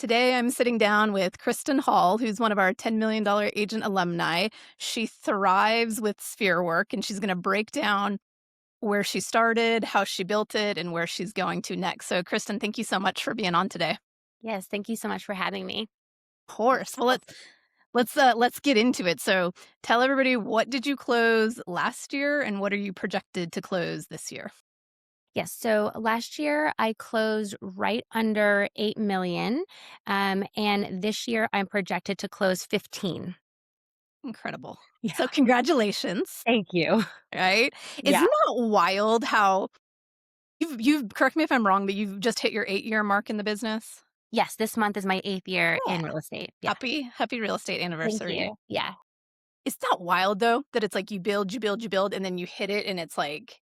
Today, I'm sitting down with Kristen Hall, who's one of our $10 million agent alumni. She thrives with sphere work, and she's going to break down where she started, how she built it, and where she's going to next. So, Kristen, thank you so much for being on today. Yes, thank you so much for having me. Of course. Well, let's get into it. So, tell everybody, what did you close last year, and what are you projected to close this year? Yes, so last year I closed right under 8 million, and this year I'm projected to close 15. Incredible. Yeah, So, congratulations. thank you. Right? Isn't Yeah. that wild how you've correct me if I'm wrong, but you've just hit your 8-year mark in the business? Yes, this month is my 8th year Oh, in real estate. Yeah. happy real estate Thank anniversary. you. Yeah. It's not wild though that it's like you build, and then you hit it and it's like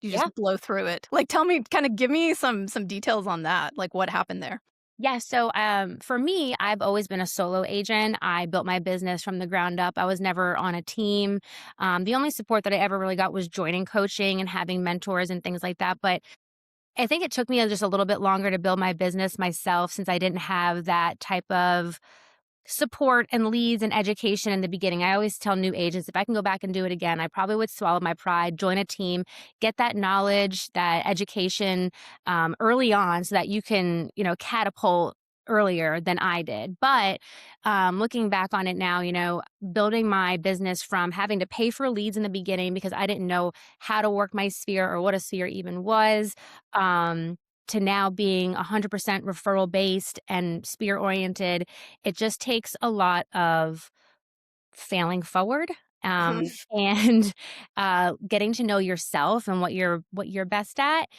you Yeah. just blow through it. Like tell me, kinda give me some details on that, like what happened there? Yeah, so for me, I've always been a solo agent. I built my business from the ground up. I was never on a team. The only support that I ever really got was joining coaching and having mentors and things like that. But I think it took me just a little bit longer to build my business myself since I didn't have that type of support and leads and education in the beginning. I always tell new agents if I can go back and do it again, I probably would swallow my pride, join a team, get that knowledge, that education early on so that you can, catapult earlier than I did. But looking back on it now, building my business from having to pay for leads in the beginning because I didn't know how to work my sphere or what a sphere even was. Um, to now being 100% referral based and sphere oriented, it just takes a lot of failing forward, Mhm. and getting to know yourself and what you're best at.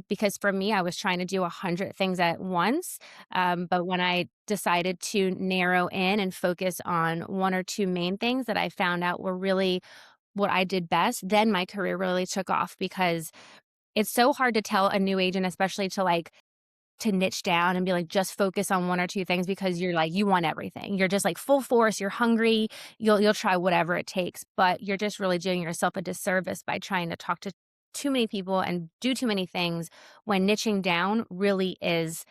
Because for me, I was trying to do 100 things at once, but when I decided to narrow in and focus on one or two main things that I found out were really what I did best, then my career really took off because it's so hard to tell a new agent, especially to niche down and be like, just focus on one or two things because you're like, you want everything. You're just like full force, you're hungry, you'll try whatever it takes, but you're just really doing yourself a disservice by trying to talk to too many people and do too many things when niching down really is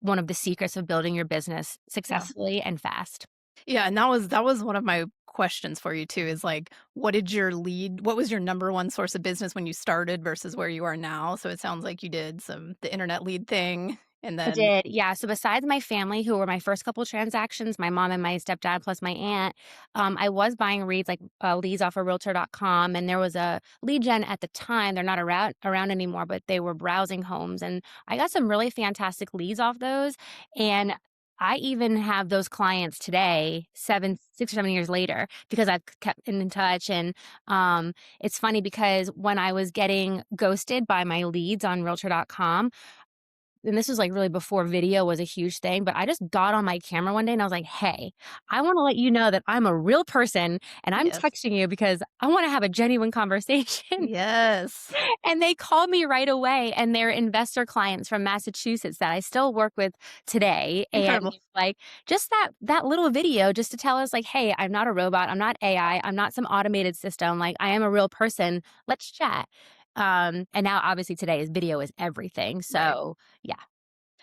one of the secrets of building your business Yeah. successfully and fast. Yeah, and that was one of my questions for you too, is like, what was your number one source of business when you started versus where you are now? So it sounds like you did the internet lead thing, and I then did, yeah. So besides my family, who were my first couple transactions, my mom and my stepdad plus my aunt, I was buying leads off of Realtor.com, and there was a lead gen at the time. They're not around anymore, but they were browsing homes, and I got some really fantastic leads off those. And I even have those clients today, 6 or 7 years later, because I've kept in touch. And it's funny because when I was getting ghosted by my leads on Realtor.com, and this was, like, really before video was a huge thing, but I just got on my camera one day and I was like, "Hey, I wanna let you know that I'm a real person and I'm yes. texting you because I wanna have a genuine conversation." Yes. And they called me right away, and they're investor clients from Massachusetts that I still work with today, and, Incredible. like, just that little video just to tell us, like, "Hey, I'm not a robot, I'm not AI, I'm not some automated system, like, I am a real person, let's chat." And now obviously today is video is everything, Right. so, yeah.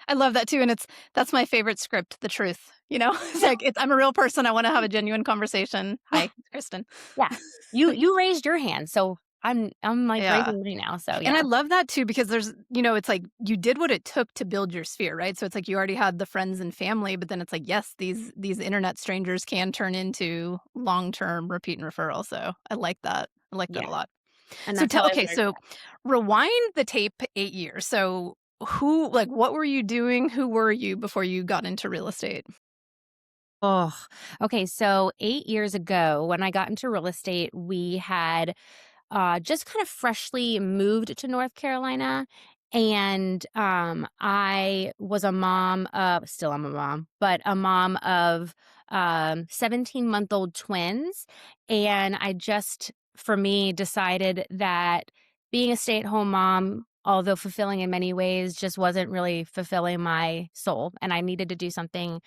I love that too, and that's my favorite script, the truth, you know? It's Yeah. like, I'm a real person, I wanna have a genuine conversation. Yeah, Hi, it's Kristen. yeah. You raised your hand, so I'm, like, Yeah, raising mine now, so and yeah. I love that too because it's like you did what it took to build your sphere, right? So it's like you already had the friends and family, but then it's like, yes, these internet strangers can turn into long-term repeat and referral, so I like that. I like that Yeah, a lot. and So that's how I okay, learned. so rewind the tape 8 years. So what were you doing? Who were you before you got into real estate? Oh, okay, so 8 years ago, when I got into real estate, we had, just kind of freshly moved to North Carolina, and, I was a mom of still am a mom, but a mom of, 17-month-old twins, and I just, for me, decided that being a stay-at-home mom, although fulfilling in many ways, just wasn't really fulfilling my soul, and I needed to do something,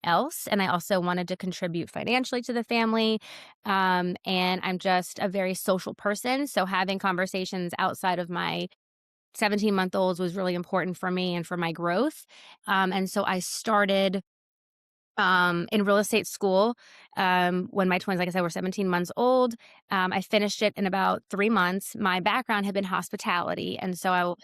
else, and I also wanted to contribute financially to the family, and I'm just a very social person, so having conversations outside of my 17-month-olds was really important for me and for my growth. And so I started in real estate school when my twins, like I said, were 17 months old. I finished it in about 3 months. My background had been hospitality. And so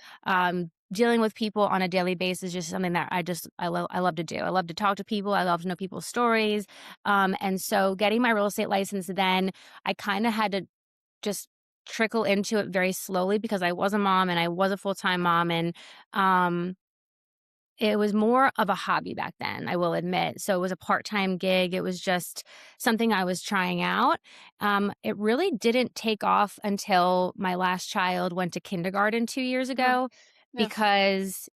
dealing with people on a daily basis is just something that I love to do. I love to talk to people. I love to know people's stories. And so getting my real estate license, then I kind of had to just trickle into it very slowly because I was a mom and I was a full-time mom. And um, it was more of a hobby back then, I will admit. So it was a part-time gig. It was just something I was trying out. It really didn't take off until my last child went to kindergarten 2 years Oh, ago yeah. because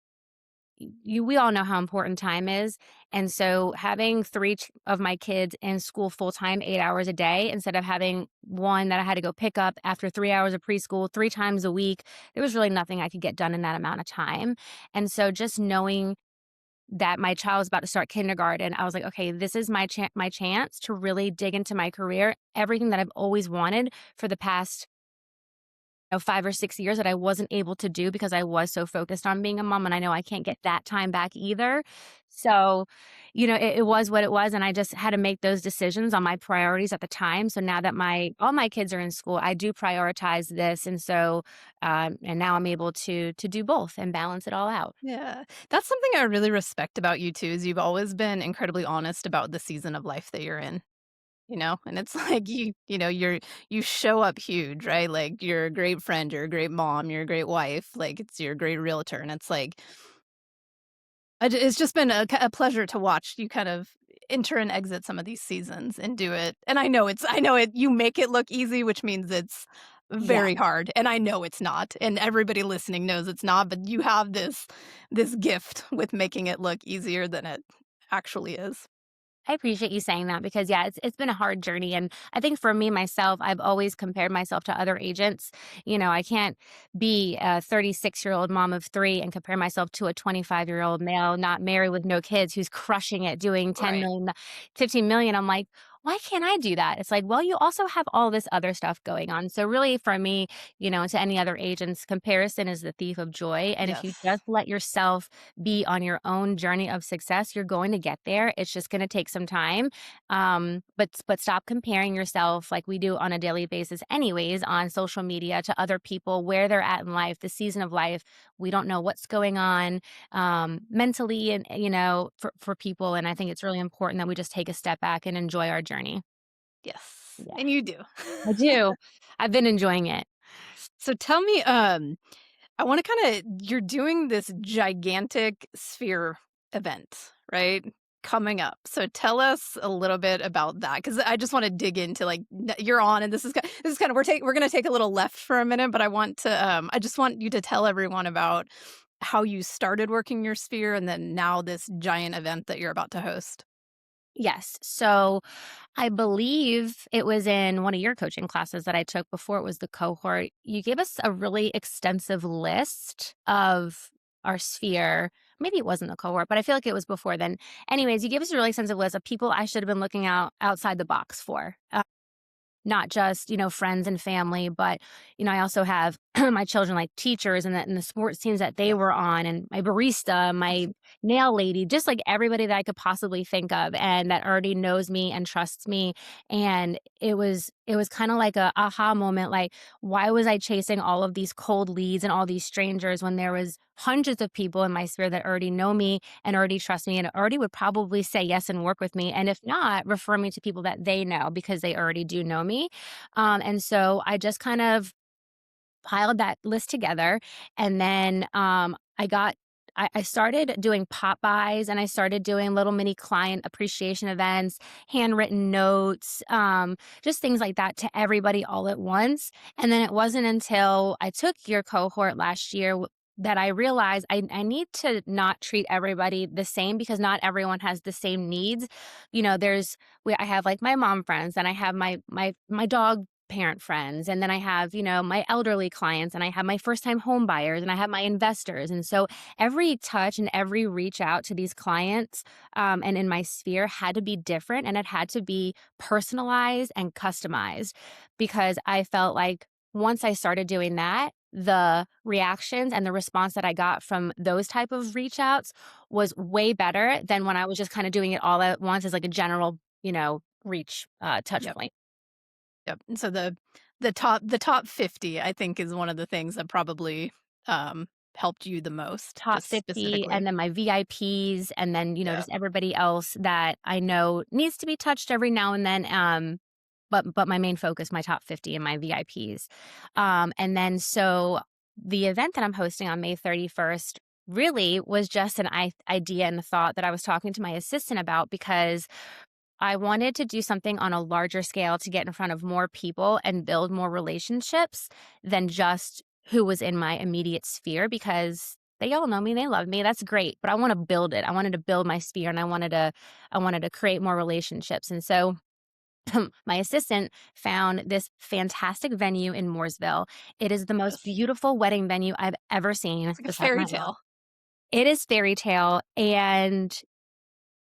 we all know how important time is. And so having of my kids in school full time, 8 hours a day, instead of having one that I had to go pick up after 3 hours of preschool 3 times a week, there was really nothing I could get done in that amount of time. And so just knowing that my child was about to start kindergarten, I was like, okay, this is my chance to really dig into my career, everything that I've always wanted for the past 5 or 6 years that I wasn't able to do because I was so focused on being a mom, and I know I can't get that time back either. So, it was what it was, and I just had to make those decisions on my priorities at the time. So now that my all my kids are in school, I do prioritize this, and so, and now I'm able to do both and balance it all out. Yeah. That's something I really respect about you too, is you've always been incredibly honest about the season of life that you're in, you know? And it's like you show up huge, right? Like, you're a great friend, you're a great mom, you're a great wife, like, you're a great realtor, and it's like it's just been a pleasure to watch you kind of enter and exit some of these seasons and do it, and I know it you make it look easy, which means it's Yeah. very hard, and I know it's not, and everybody listening knows it's not, but you have this gift with making it look easier than it actually is. I appreciate you saying that because yeah, it's been a hard journey, and I think for me myself, I've always compared myself to other agents. I can't be a 36-year-old mom of three and compare myself to a 25-year-old male not married with no kids who's crushing it, doing 10 Right. million, 15 million. I'm like, why can't I do that? It's like, well, you also have all this other stuff going on. So really, for me, to any other agents, comparison is the thief of joy. And if you Yes. just let yourself be on your own journey of success, you're going to get there. It's just going to take some time. But stop comparing yourself like we do on a daily basis, anyways, on social media to other people where they're at in life, the season of life. We don't know what's going on mentally, and for people. And I think it's really important that we just take a step back and enjoy our journey. Yes, Yeah, and you do. I do. I've been enjoying it. So tell me, I wanna kinda you're doing this gigantic sphere event, right? Coming up. So tell us a little bit about that, because I just wanna dig into, like, you're on, and this is kinda we're gonna take a little left for a minute, but I just want you to tell everyone about how you started working your sphere and then now this giant event that you're about to host. Yes. So I believe it was in one of your coaching classes that I took before it was the cohort. You gave us a really extensive list of our sphere. Maybe it wasn't the cohort, but I feel like it was before then. Anyways, you gave us a really extensive list of people I should have been looking outside the box for. Not just, friends and family, but, I also have my children like teachers and the sports teams that they Yes. were on, and my barista, my nail lady, just like everybody that I could possibly think of and that already knows me and trusts me. And it was kind of like a aha moment, like, why was I chasing all of these cold leads and all these strangers when there was hundreds of people in my sphere that already know me and already trust me and already would probably say yes and work with me. And if not, refer me to people that they know because they already do know me. And so I just kind of piled that list together. And then I started doing pop buys and I started doing little mini client appreciation events, handwritten notes, just things like that to everybody all at once. And then it wasn't until I took your cohort last year that I realized I need to not treat everybody the same because not everyone has the same needs. I have like my mom friends and I have my dog parent friends, and then I have, my elderly clients, and I have my first time home buyers, and I have my investors. And so every touch and every reach out to these clients and in my sphere had to be different, and it had to be personalized and customized because I felt like once I started doing that, the reactions and the response that I got from those type of reach outs was way better than when I was just kinda doing it all at once as like a general, reach, touch Yep. point. Yep. And so the top 50, I think, is one of the things that probably helped you the most, Top just 50 specifically. and then my VIPs and then, Yeah. just everybody else that I know needs to be touched every now and then, but my main focus, my top 50 and my VIPs. And then so the event that I'm hosting on May 31st really was just an idea and a thought that I was talking to my assistant about because I wanted to do something on a larger scale to get in front of more people and build more relationships than just who was in my immediate sphere because they all know me, they love me, that's great, but I wanna build it. I wanted to build my sphere and I wanted to create more relationships. And so my assistant found this fantastic venue in Mooresville. It is the most Yes. beautiful wedding venue I've ever seen It's like a besides fairy my own. tale. It is fairy tale, and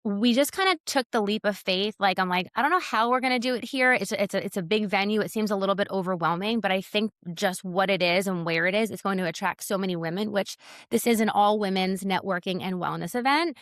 we just kinda took the leap of faith, like, I'm like, "I don't know how we're gonna do it here." It's a big venue, it seems a little bit overwhelming, but I think just what it is and where it is, it's going to attract so many women, which this is an all women's networking and wellness event.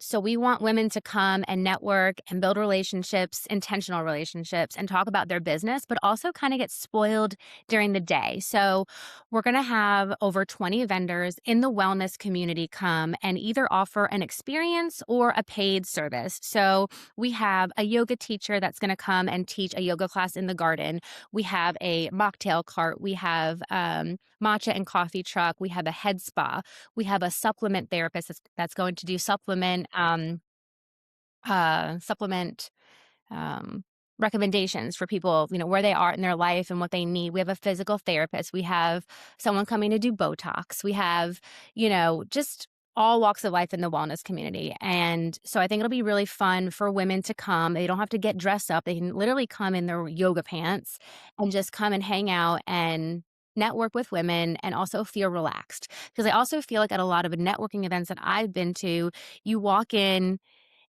So we want women to come and network and build relationships, intentional relationships, and talk about their business, but also kinda get spoiled during the day. So we're going to have over 20 vendors in the wellness community come and either offer an experience or a paid service. So we have a yoga teacher that's going to come and teach a yoga class in the garden. We have a mocktail cart. We have matcha and coffee truck. We have a head spa. We have a supplement therapist that's going to do supplement um, recommendations for people, where they are in their life and what they need. We have a physical therapist. We have someone coming to do Botox. We have, just all walks of life in the wellness community. And so I think it'll be really fun for women to come. They don't have to get dressed up. They can literally come in their yoga pants and just come and hang out and network with women and also feel relaxed. Because I also feel like at a lot of networking events that I've been to, you walk in,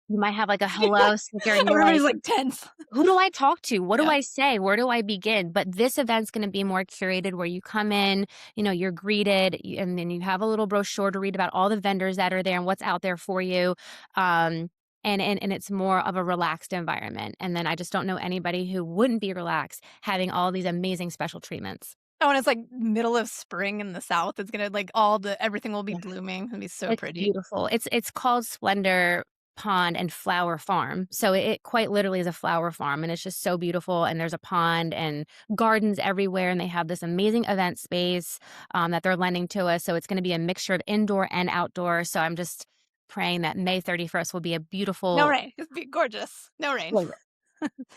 you might have like a hello sticker and you're like, Everybody's, like, tense. who do I talk to? What do Yeah. I say? Where do I begin? But this event's gonna be more curated where you come in, you're greeted, and then you have a little brochure to read about all the vendors that are there and what's out there for you. And it's more of a relaxed environment. And then I just don't know anybody who wouldn't be relaxed having all these amazing special treatments. Oh, and it's, like, middle of spring in the South. It's gonna, like, all the everything will be Yeah. blooming. It'll be so It's pretty. beautiful. It's called Splendor Pond and Flower Farm. So it quite literally is a flower farm, and it's just so beautiful, and there's a pond and gardens everywhere, and they have this amazing event space, that they're lending to us, so it's gonna be a mixture of indoor and outdoor, so I'm just praying that May 31st will be a No beautiful. rain. It's be gorgeous. No rain. Gorgeous.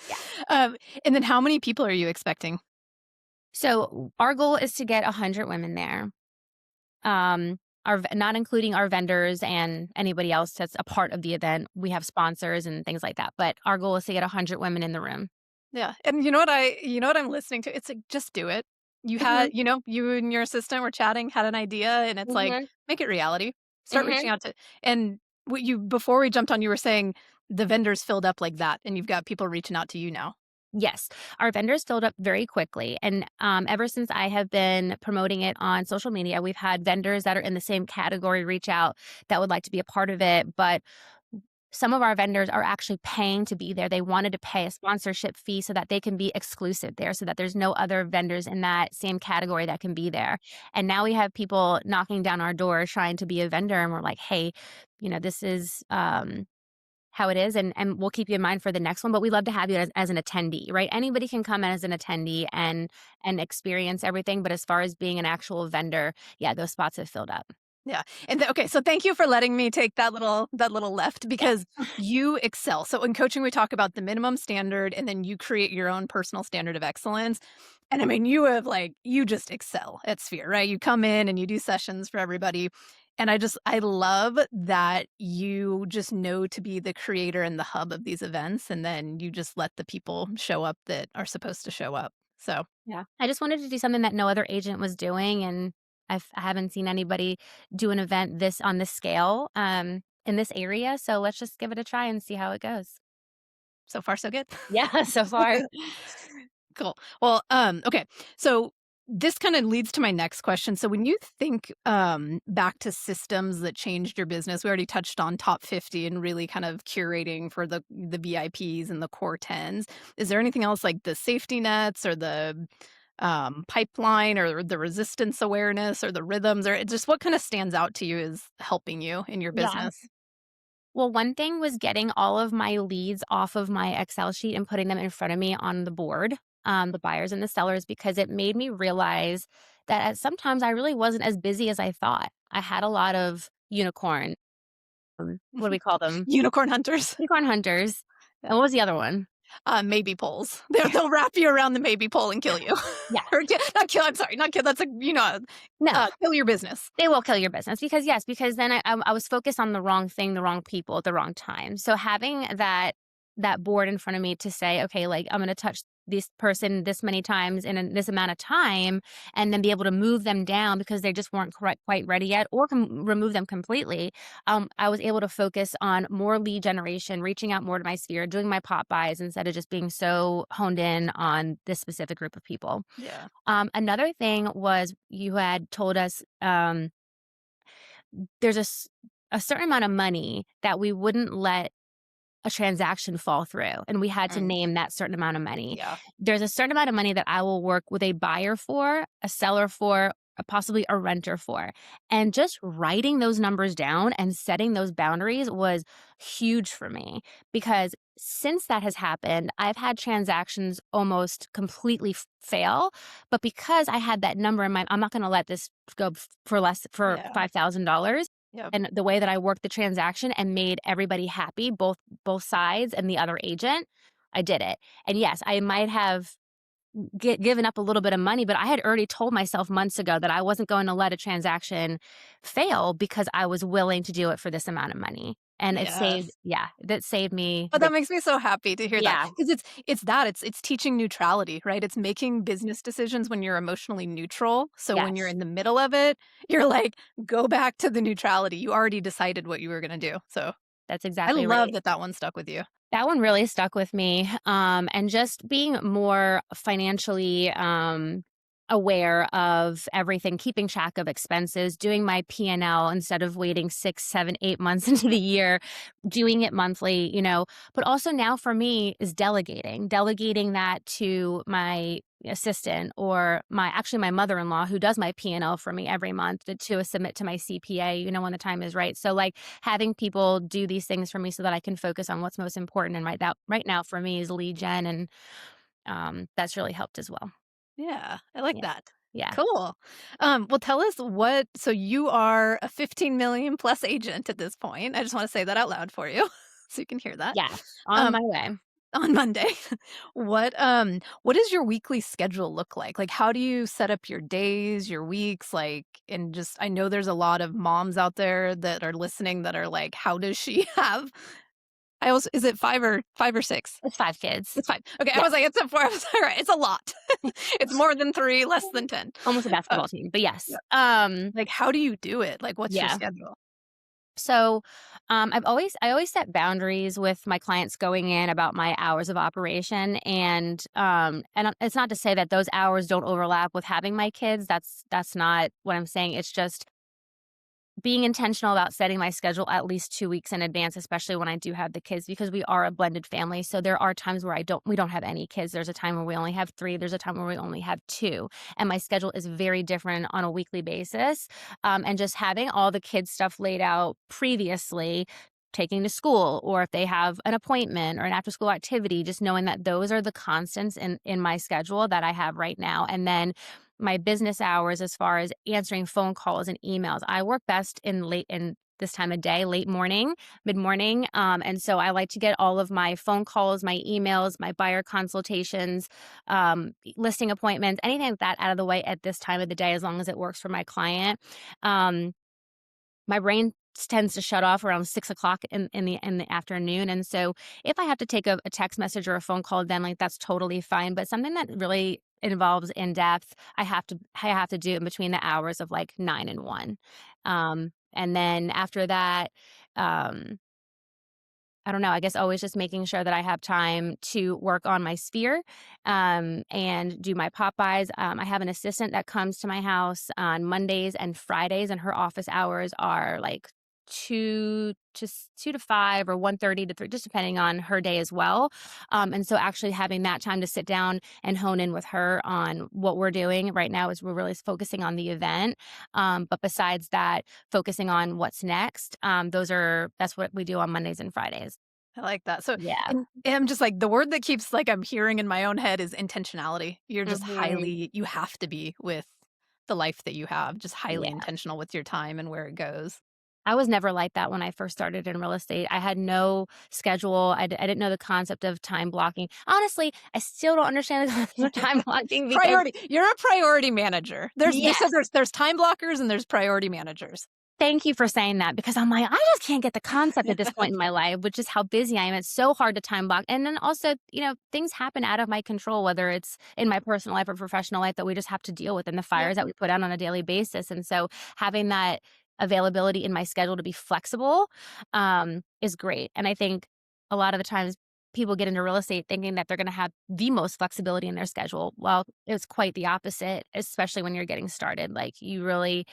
Yeah. Um, and then how many people are you expecting? So our goal is to get 100 women there. Not including our vendors and anybody else that's a part of the event. We have sponsors and things like that, but our goal is to get 100 women in the room. Yeah, and you know what I'm listening to? It's like, just do it. Mhm, You and your assistant were chatting, had an idea, and it's like, mhm, make it reality. Start reaching mhm. out to and what you before we jumped on, you were saying the vendors filled up like that, and you've got people reaching out to you now. Yes, our vendors filled up very quickly, and, ever since I have been promoting it on social media, we've had vendors that are in the same category reach out that would like to be a part of it, but some of our vendors are actually paying to be there. They wanted to pay a sponsorship fee so that they can be exclusive there, so that there's no other vendors in that same category that can be there. And now we have people knocking down our door trying to be a vendor, and we're like, "Hey, this is, how it is, and we'll keep you in mind for the next one, but we love to have you as an attendee," right? Anybody can come as an attendee and experience everything, but as far as being an actual vendor, yeah, those spots have filled up. Yeah, and okay, so thank you for letting me take that little left Yeah. because you excel. So in coaching, we talk about the minimum standard, and then you create your own personal standard of excellence. And I mean, you just excel at Sphere, right? You come in and you do sessions for everybody. And I love that you just know to be the creator and the hub of these events, and then you just let the people show up that are supposed to show up. So Yeah. I just wanted to do something that no other agent was doing, and I haven't seen anybody do an event on this scale, in this area, so let's just give it a try and see how it goes. so far so good. Yeah, so far. Cool. Well, okay. So this kind of leads to my next question. So when you think back to systems that changed your business, we already touched on top 50 and really kind of curating for the VIPs and the core tens. Is there anything else like the safety nets or the pipeline or the resistance awareness or the rhythms or just what kind of stands out to you as helping you in your Yeah. business? Well, one thing was getting all of my leads off of my Excel sheet and putting them in front of me on the board, the buyers and the sellers, because it made me realize that at sometimes I really wasn't as busy as I thought. I had a lot of unicorn, what do we call them? Unicorn hunters. Unicorn hunters. Yeah. And what was the other one? Maybe poles. They'll wrap you around the maybe pole and kill you. Yeah. Or not kill, I'm sorry, not kill, that's No. kill your business. They will kill your business because yes, because then I was focused on the wrong thing, the wrong people at the wrong time. So having that board in front of me to say, okay, like I'm going to touch this person this many times this amount of time, and then be able to move them down because they just weren't quite ready yet, or remove them completely. I was able to focus on more lead generation, reaching out more to my sphere, doing my pop buys instead of just being so honed in on this specific group of people. Yeah. Another thing was you had told us there's a certain amount of money that we wouldn't let a transaction fall through, and we had to Mm, name that certain amount of money. yeah. There's a certain amount of money that I will work with a buyer for, a seller for, possibly a renter for. And just writing those numbers down and setting those boundaries was huge for me because since that has happened, I've had transactions almost completely fail. But because I had that number in mind, I'm not going to let this go for less for Yeah. $5,000. Yep. And the way that I worked the transaction and made everybody happy, both sides and the other agent, I did it. And yes, I might have given up a little bit of money, but I had already told myself months ago that I wasn't going to let a transaction fail because I was willing to do it for this amount of money. And it saved, Yes. yeah, that saved me But big. that makes me so happy to hear that Yeah, because it's teaching neutrality, right? It's making business decisions when you're emotionally neutral. So when you're yes, in the middle of it, you're like, "Go back to the neutrality." You already decided what you were gonna do. So that's I exactly love right. that that one stuck with you. That one really stuck with me, and just being more financially, aware of everything, keeping track of expenses, doing my P&L instead of waiting 6, 7, 8 months into the year, doing it monthly, but also now for me is delegating that to my assistant or my mother-in-law who does my P&L for me every month to submit to my CPA, when the time is right. So, like, having people do these things for me so that I can focus on what's most important. And right now for me is lead gen, and that's really helped as well. Yeah, I like Yeah, that. yeah, Cool. Well, tell us so you are a 15 million plus agent at this point. I just wanna say that out loud for you so you can hear that. yeah, on Um, my way. on Monday. What does your weekly schedule look like? Like, how do you set up your days, your weeks, like, and just I know there's a lot of moms out there that are listening that are like, "How does she have" I also is it 5 or 6? It's 5 kids. It's 5. Okay, I was Yes, like, "It's a 4." I was alright, it's a lot. It's more than 3, less than 10. almost a Uh, basketball team, but yes. yeah. Like, how do you do it? Like, what's your Yeah. schedule? So, I always set boundaries with my clients going in about my hours of operation, and it's not to say that those hours don't overlap with having my kids. That's not what I'm saying. It's just being intentional about setting my schedule at least 2 weeks in advance, especially when I do have the kids, because we are a blended family. So there are times where we don't have any kids. There's a time where we only have 3. There's a time where we only have 2. And my schedule is very different on a weekly basis. And just having all the kids stuff laid out previously, taking to school, or if they have an appointment or an after school activity, just knowing that those are the constants in my schedule that I have right now. And then my business hours as far as answering phone calls and emails. I work best in this time of day, late morning, mid morning. And so I like to get all of my phone calls, my emails, my buyer consultations, listing appointments, anything like that out of the way at this time of the day, as long as it works for my client. Um, my brain tends to shut off around 6 o'clock in the afternoon. And so if I have to take a text message or a phone call, then like that's totally fine. But something that really involves in depth, I have to do in between the hours of like 9 and 1. And then after that, um, I don't know, I guess always just making sure that I have time to work on my sphere, and do my pop-bys. I have an assistant that comes to my house on Mondays and Fridays, and her office hours are like 2 to 5 or 1:30 to 3, just depending on her day as well. And so actually having that time to sit down and hone in with her on what we're doing right now is we're really focusing on the event. But besides that, focusing on what's next. That's what we do on Mondays and Fridays. I like that. So, Yeah. and I'm just like, the word that keeps like I'm hearing in my own head is intentionality. You're just Mhm. you have to be with the life that you have, just highly Yeah. intentional with your time and where it goes. I was never like that when I first started in real estate. I had no schedule. I didn't know the concept of time blocking. Honestly, I still don't understand the concept of time blocking because Priority. You're a priority manager. There's you said yes. there's time blockers and there's priority managers. Thank you for saying that because I'm like, I just can't get the concept at this point in my life, which is how busy I am. It's so hard to time block. And then also, things happen out of my control, whether it's in my personal life or professional life that we just have to deal with and the Yep. fires that we put out on a daily basis. And so having that availability in my schedule to be flexible is great. And I think a lot of the times people get into real estate thinking that they're going to have the most flexibility in their schedule. Well, it's quite the opposite, especially when you're getting started. Like you really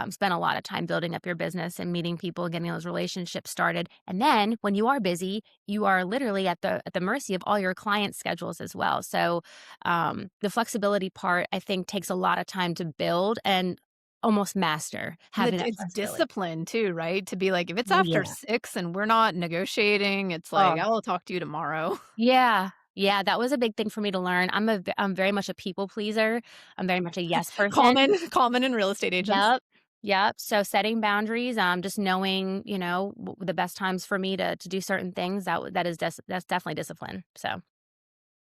spend a lot of time building up your business and meeting people and getting those relationships started. And then when you are busy, you are literally at the mercy of all your clients' schedules as well. So the flexibility part, I think, takes a lot of time to build and almost master And having that it's flexibility. discipline too, right? To be like, if it's Oh after yeah. 6 and we're not negotiating, it's like, Oh "I'll talk to you tomorrow." yeah. Yeah, that was a big thing for me to learn. I'm very much a people pleaser. I'm very much a yes person. Common in real estate agents. Yep. Yep. So setting boundaries, just knowing, the best times for me to do certain things, that's definitely discipline. So,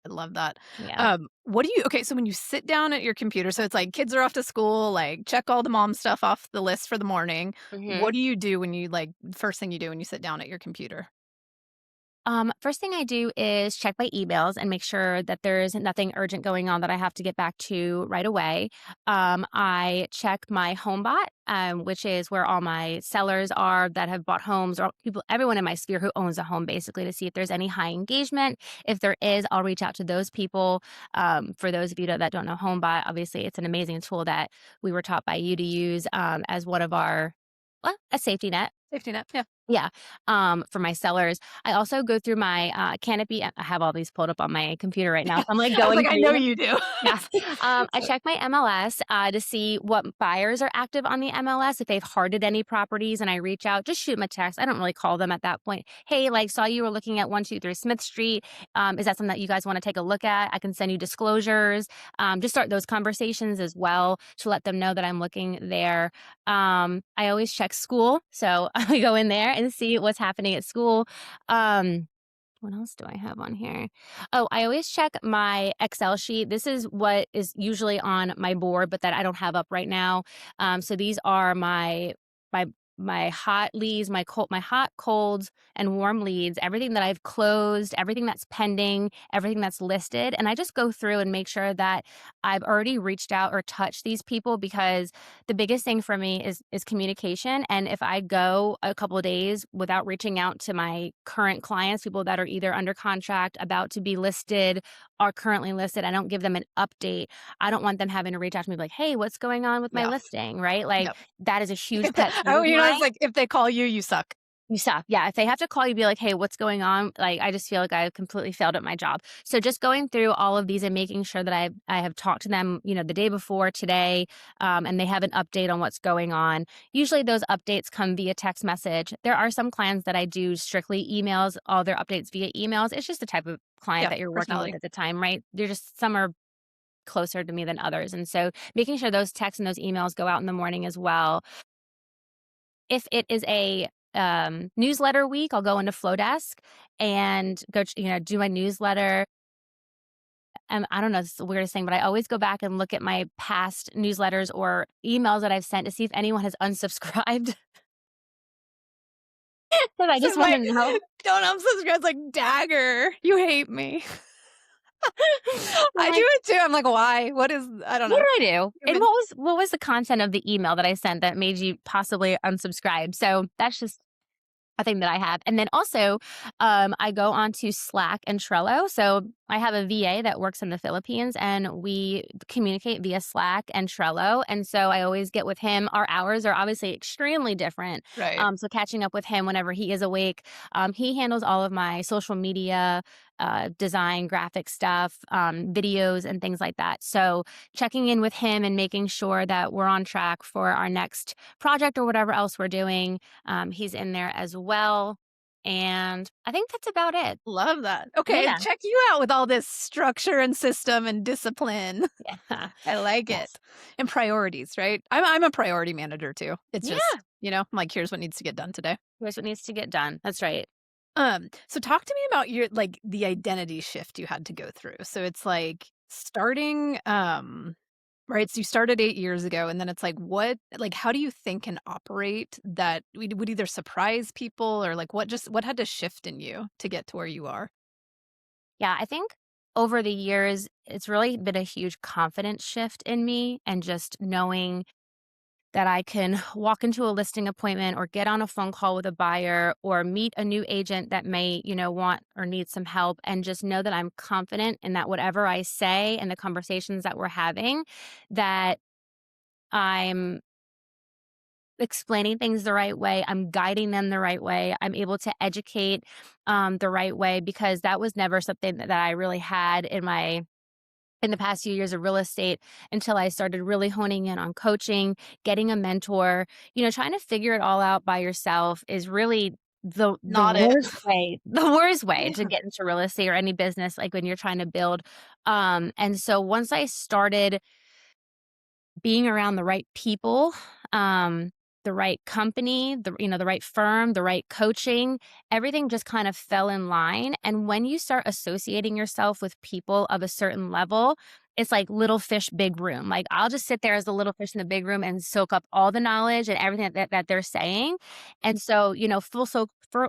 I love that. yeah. What do you okay, so when you sit down at your computer, so it's like kids are off to school, like, check all the mom stuff off the list for the morning. Mhm. What do you do when you, like first thing you do when you sit down at your computer? First thing I do is check my emails and make sure that there's nothing urgent going on that I have to get back to right away. I check my HomeBot, which is where all my sellers are that have bought homes, or people, everyone in my sphere who owns a home, basically, to see if there's any high engagement. If there is, I'll reach out to those people. For those of you that don't know HomeBot, obviously, it's an amazing tool that we were taught by you to use as one of our, well, a safety net. Safety net, yeah. Yeah, for my sellers. I also go through my, Canopy. I have all these pulled up on my computer right now, so I'm, like, I was like, going "I know through. you do." Yeah. I check my MLS, to see what buyers are active on the MLS, if they've hearted any properties, and I reach out, just shoot them a text. I don't really call them at that point. "Hey, like, saw you were looking at 123 Smith Street. Is that something that you guys wanna take a look at? I can send you disclosures." Just start those conversations as well to let them know that I'm looking there. I always check school, so I go in there and see what's happening at school. Um what else do I have on here? Oh, I always check my Excel sheet. This is what is usually on my board, but that I don't have up right now. So these are my my hot leads, my hot, colds, and warm leads. Everything that I've closed, everything that's pending, everything that's listed, and I just go through and make sure that I've already reached out or touched these people because the biggest thing for me is communication. And if I go a couple of days without reaching out to my current clients, people that are either under contract, about to be listed, are currently listed, I don't give them an update. I don't want them having to reach out to me like, "Hey, what's going on with my Yeah, listing?" Right? Like yep. that is a huge If the pet peeve oh, of it's mine. like, if they call you, you suck. You suck. Yeah, if they have to call you, be like, "Hey, what's going on?" Like, I just feel like I completely failed at my job. So just going through all of these and making sure that I have talked to them, the day before today, and they have an update on what's going on. Usually those updates come via text message. There are some clients that I do strictly emails, all their updates via emails. It's just the type of client Yeah, that you're working with personality. at the time, right? They're just some are closer to me than others. And so making sure those texts and those emails go out in the morning as well. If it is a, newsletter week, I'll go into Flowdesk and do my newsletter. And I don't know, it's the weirdest thing, but I always go back and look at my past newsletters or emails that I've sent to see if anyone has unsubscribed. 'Cause I So just my wanna know. don't unsubscribe, it's like, "Dagger, you hate me." I'm I do like, it too, I'm like, "Why? What is" I don't "What know. did I do? And Human. what was the content of the email that I sent that made you possibly unsubscribe?" So that's just a thing that I have. And then also, I go onto Slack and Trello. So I have a VA that works in the Philippines and we communicate via Slack and Trello. And so I always get with him. Our hours are obviously extremely different. Right. So catching up with him whenever he is awake, he handles all of my social media, design, graphic stuff, videos, and things like that. So checking in with him and making sure that we're on track for our next project or whatever else we're doing. He's in there as well. And I think that's about it. Love that. Okay, Yeah. check you out with all this structure and system and discipline. Yeah. I like it. Yes. And priorities, right? I'm a priority manager too. It's just, Yeah. I'm like, here's what needs to get done today. Here's what needs to get done. That's right. So talk to me about your like the identity shift you had to go through. So it's like starting, right. So you started 8 years ago, and then it's like, like, how do you think and operate that would either surprise people or like what had to shift in you to get to where you are? Yeah. I think over the years, it's really been a huge confidence shift in me and just knowing that I can walk into a listing appointment or get on a phone call with a buyer or meet a new agent that may, want or need some help and just know that I'm confident in that whatever I say and the conversations that we're having, that I'm explaining things the right way, I'm guiding them the right way, I'm able to educate the right way because that was never something that I really had in the past few years of real estate until I started really honing in on coaching, getting a mentor. Trying to figure it all out by yourself is really the Not it. worst way the worst way to Yeah. get into real estate or any business, like, when you're trying to build. And so once I started being around the right people, the right company, the right firm, the right coaching, everything just kind of fell in line. And when you start associating yourself with people of a certain level, it's like little fish, big room. Like I'll just sit there as the little fish in the big room and soak up all the knowledge and everything that they're saying. And so,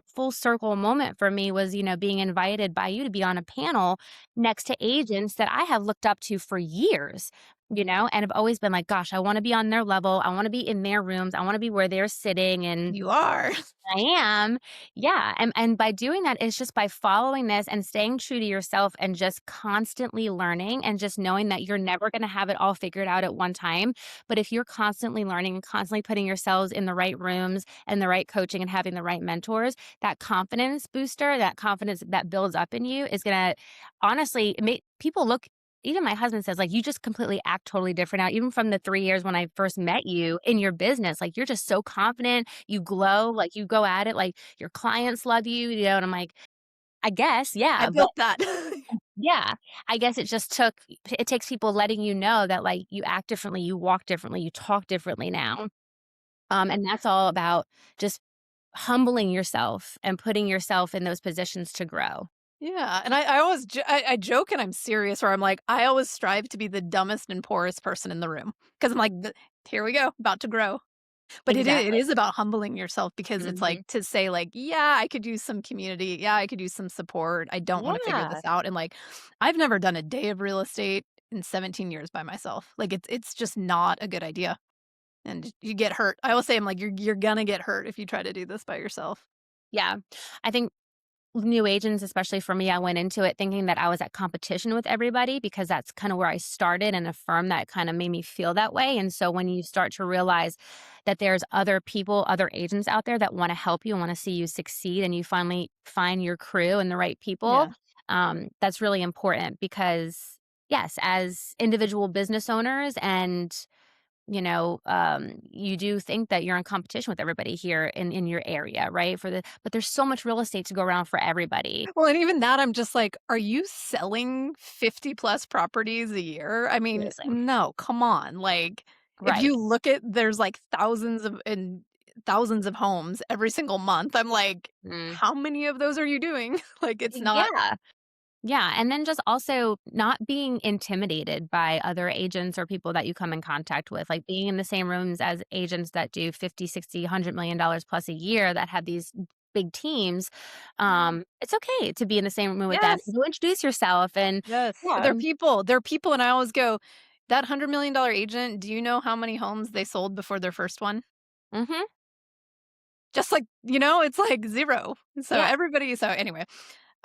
full circle moment for me was, being invited by you to be on a panel next to agents that I have looked up to for years, and I've always been like, gosh, I want to be on their level. I want to be in their rooms. I want to be where they're sitting. And You are. I am. Yeah. And by doing that, it's just by following this and staying true to yourself and just constantly learning and just knowing that you're never going to have it all figured out at one time. But if you're constantly learning and constantly putting yourselves in the right rooms and the right coaching and having the right mentors, that confidence booster, that confidence that builds up in you is going to honestly make people look. Even my husband says, like, you just completely act totally different now, even from the 3 years when I first met you in your business. Like, you're just so confident, you glow, like, you go at it, like, your clients love you, and I'm like, I guess, I yeah, but built that. yeah, I guess it takes people letting you know that, like, you act differently, you walk differently, you talk differently now. And that's all about just humbling yourself and putting yourself in those positions to grow. Yeah, and I always I joke and I'm serious where I'm like, I always strive to be the dumbest and poorest person in the room because 'cause I'm like, Here we go, about to grow." But it Exactly. is about humbling yourself because it's like Mhm. to say like, "Yeah, I could use some community. Yeah, I could use some support. I don't wanna figure this Yeah. out." And, like, I've never done a day of real estate in 17 years by myself. Like, it's just not a good idea, and you get hurt. I always say, I'm like, "You're gonna get hurt if you try to do this by yourself." Yeah. I think new agents, especially for me, I went into it thinking that I was at competition with everybody because that's kind of where I started in a firm that kind of made me feel that way. And so when you start to realize that there's other people, other agents out there that want to help you and want to see you succeed, and you finally find your crew and the right people, Yeah. that's really important because, yes, as individual business owners and you do think that you're in competition with everybody here in your area, right? But there's so much real estate to go around for everybody. Well, and even that, I'm just like, "Are you selling 50 plus properties a year?" I mean, Seriously. no, come on, like, if Right. you look at there's, like, thousands of homes every single month, I'm like, Mm. "How many of those are you doing?" Like, it's not. Yeah. Yeah, and then just also not being intimidated by other agents or people that you come in contact with, like being in the same rooms as agents that do 50, 60, $100 million plus a year that have these big teams. Yeah. It's okay to be in the same room with them. Yes, You introduce yourself and yes. yeah. They're people, and I always go, "That $100 million agent, do you know how many homes they sold before their first one?" Mhm. just like, it's like 0. So Yeah. everybody so anyway,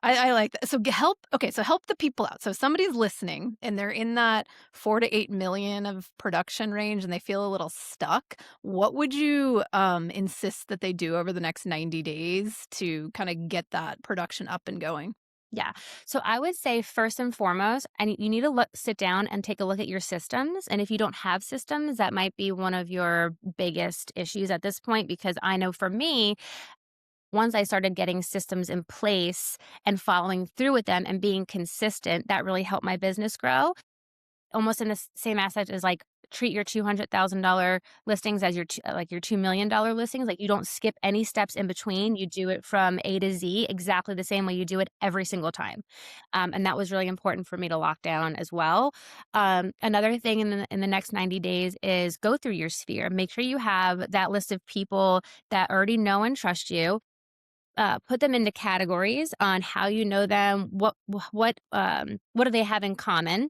I like that. So help okay, so help the people out. So if somebody's listening and they're in that 4 to 8 million of production range and they feel a little stuck, what would you, insist that they do over the next 90 days to kinda get that production up and going? Yeah. So I would say first and foremost, and you need to sit down and take a look at your systems. And if you don't have systems, that might be one of your biggest issues at this point. Because I know for me, once I started getting systems in place and following through with them and being consistent, that really helped my business grow. Almost in the same aspect as, like, treat your $200,000 listings as your like, your $2 million listings, like, you don't skip any steps in between, you do it from A to Z exactly the same way you do it every single time, and that was really important for me to lock down as well. Another thing in the next 90 days is go through your sphere, make sure you have that list of people that already know and trust you, put them into categories on how you know them, what do they have in common,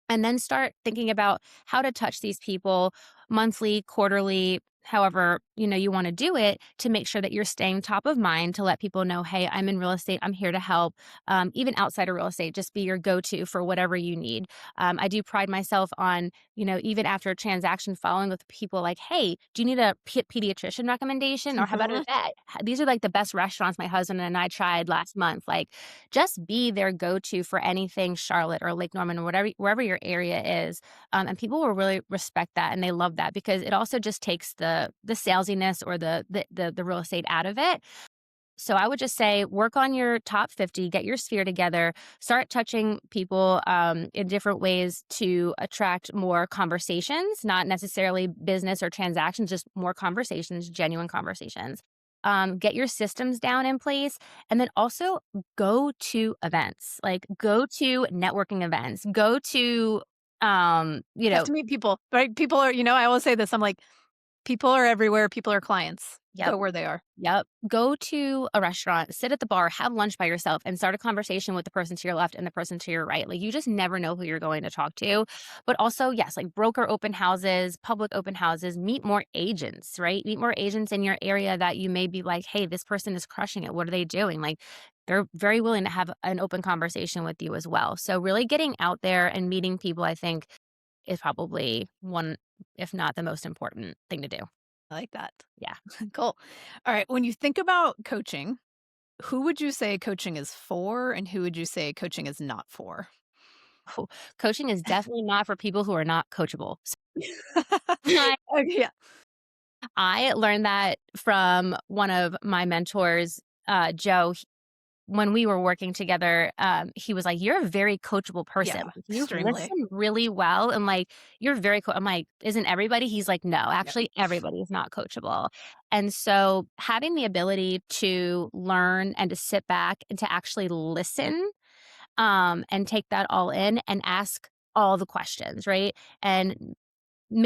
and then start thinking about how to touch these people monthly, quarterly, however, you want to do it to make sure that you're staying top of mind to let people know, hey, I'm in real estate. I'm here to help. Even outside of real estate, just be your go-to for whatever you need. I do pride myself on, even after a transaction following with people like, hey, do you need a pediatrician recommendation? Or how about a vet? These are like the best restaurants my husband and I tried last month. Like, just be their go-to for anything Charlotte or Lake Norman or whatever, wherever your area is. And people will really respect that and they love that because it also just takes the salesiness or the real estate out of it. So I would just say work on your top 50, get your sphere together, start touching people in different ways to attract more conversations, not necessarily business or transactions, just more conversations, genuine conversations. Get your systems down in place and then also go to events, like go to networking events, go to, You have to meet people, right? People are I always say this, I'm like, "People are everywhere, people are clients. yep. Go where they are." Yep. Go to a restaurant, sit at the bar, have lunch by yourself, and start a conversation with the person to your left and the person to your right. Like, you just never know who you're going to talk to. But also, yes, like broker open houses, public open houses, meet more agents, right? Meet more agents in your area that you may be like, hey, this person is crushing it. What are they doing? Like, they're very willing to have an open conversation with you as well. So, really getting out there and meeting people, I think, is probably one, if not the most important thing to do. I like that. Yeah. Cool. Alright, when you think about coaching, who would you say coaching is for, and who would you say coaching is not for? Oh, coaching is definitely not for people who are not coachable. I Okay, yeah. I learned that from one of my mentors, Joe. When we were working together, he was like, "You're a very coachable person. Yeah, Like, you extremely. listen really well, and like you're very." I'm like, "Isn't everybody?" He's like, "No, Yeah. actually, everybody is not coachable." And so, having the ability to learn and to sit back and to actually listen, and take that all in and ask all the questions, right? And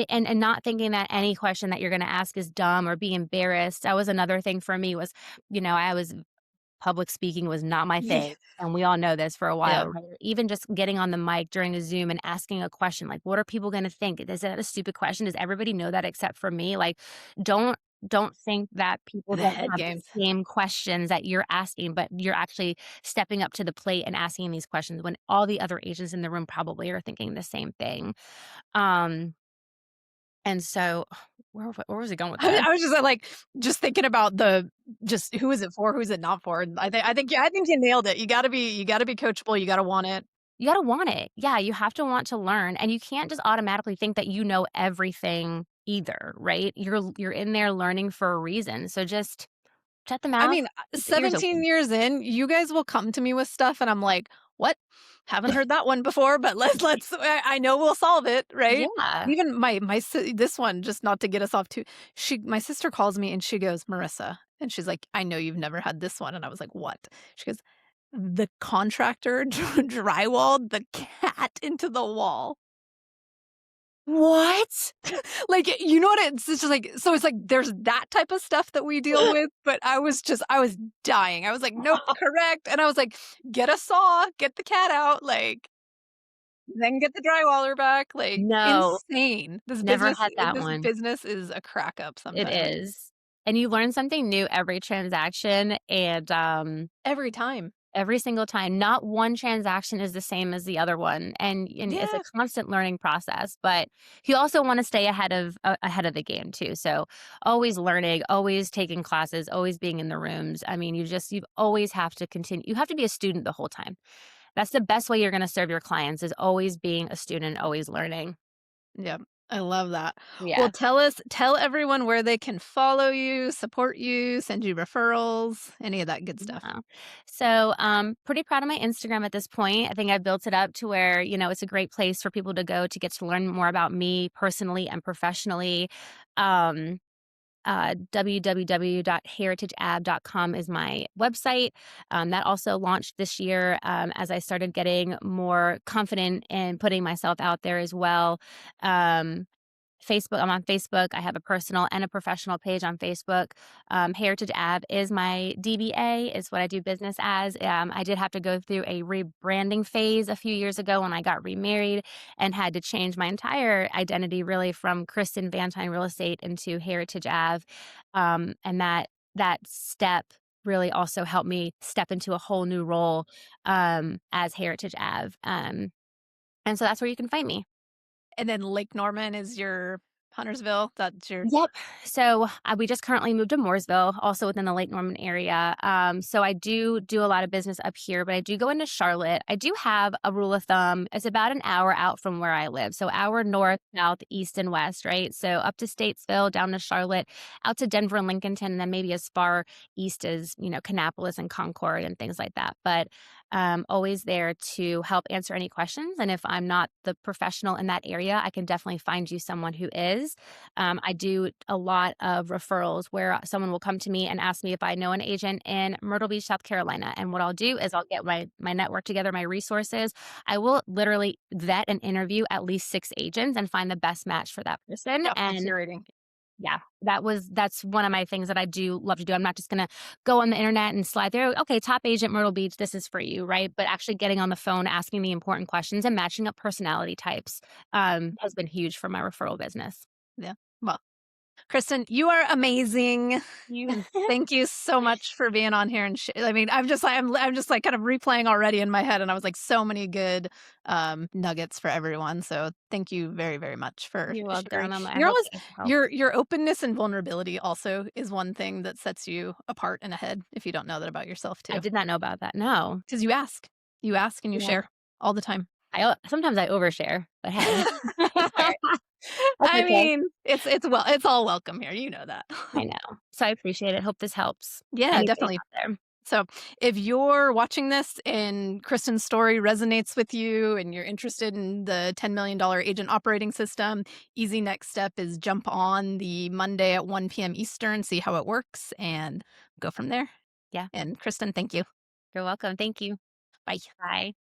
and not thinking that any question that you're gonna ask is dumb or be embarrassed. That was another thing for me was, I was public speaking was not my Ye thing, and we all know this for a while, yeah. right? Even just getting on the mic during a Zoom and asking a question, like, "What are people gonna think? Is that a stupid question? Does everybody know that except for me?" Like, don't don't think that people The don't head have the games. same questions that you're asking, but you're actually stepping up to the plate and asking these questions when all the other agents in the room probably are thinking the same thing. Um, and so where was I going with I that? I was just, just thinking about just who is it for, who is it not for, and I think you nailed it. You gotta be coachable, you gotta want it. You gotta want it. Yeah, you have to want to learn, and you can't just automatically think that you know everything either, right? You're in there learning for a reason, so just shut the I mouth, mean, keep the ears 17 open. years in, you guys will come to me with stuff and I'm like, "What? Haven't heard that one before, but I know we'll solve it," right? Yeah. Even this one, just not to get us off too my sister calls me and she goes, "Marissa," and she's like, "I know you've never had this one," and I was like, "What?" She goes, "The contractor drywalled the cat into the wall." What? Like, you know what it's just like so it's like there's that type of stuff that we deal with, but I was dying. I was like, "Nope, correct." And I was like, "Get a saw, get the cat out, like, then get the drywaller back." Like, No, insane. never had that one. This business is a crack up It sometimes. is. And you learn something new every transaction, and, Every time. every single time. Not one transaction is the same as the other one, and it's a Yeah. constant learning process, but you also wanna stay ahead of the game too, so always learning, always taking classes, always being in the rooms. I mean, you've always have to continue you have to be a student the whole time. That's the best way you're gonna serve your clients is always being a student, always learning. Yep. I love that. Well, Yeah. tell everyone where they can follow you, support you, send you referrals, any of that good stuff. Yeah. So, pretty proud of my Instagram at this point. I think I built it up to where, it's a great place for people to go to get to learn more about me personally and professionally. Um, www.heritageab.com is my website. That also launched this year as I started getting more confident in putting myself out there as well. Um, Facebook, I'm on Facebook. I have a personal and a professional page on Facebook. Heritage Ave is my DBA, is what I do business as. I did have to go through a rebranding phase a few years ago when I got remarried and had to change my entire identity really from Kristen Vantine Real Estate into Heritage Ave. And that step really also helped me step into a whole new role as Heritage Ave. And so that's where you can find me. And then Lake Norman is your Huntersville? That's your Yep. So, we just currently moved to Mooresville, also within the Lake Norman area. So I do a lot of business up here, but I do go into Charlotte. I do have a rule of thumb. It's about an hour out from where I live. So hour north, south, east, and west, right? So up to Statesville, down to Charlotte, out to Denver and Lincolnton, and then maybe as far east as, Kannapolis and Concord and things like that. But always there to help answer any questions. And if I'm not the professional in that area, I can definitely find you someone who is. I do a lot of referrals where someone will come to me and ask me if I know an agent in Myrtle Beach, South Carolina. And what I'll do is I'll get my network together, my resources. I will literally vet and interview at least 6 agents and find the best match for that person. definitely And curating. yeah, that's one of my things that I do love to do. I'm not just gonna go on the internet and slide there. Okay, top agent Myrtle Beach, this is for you, right? But actually getting on the phone, asking the important questions, and matching up personality types has been huge for my referral business. Yeah. Well, Kristen, you are amazing. You Thank you so much for being on here and I mean, I'm just like kind of replaying already in my head and I was like so many good nuggets for everyone. So thank you very, very much for You're sharing. welcome. I You're hope always it helped. your openness and vulnerability also is one thing that sets you apart and ahead if you don't know that about yourself I too. did not know about that. No. Because you ask. You ask and you Yeah. share all the time. Sometimes I overshare, but hey. That's I okay. mean, it's all welcome here, you know that. I know. So I appreciate it. Hope this helps Yeah, anybody definitely. out there. So, if you're watching this and Kristen's story resonates with you and you're interested in the $10 million agent operating system, easy next step is jump on the Monday at 1 p.m. Eastern, see how it works, and go from there. Yeah. And Kristen, thank you. You're welcome. Thank you. Bye. Bye.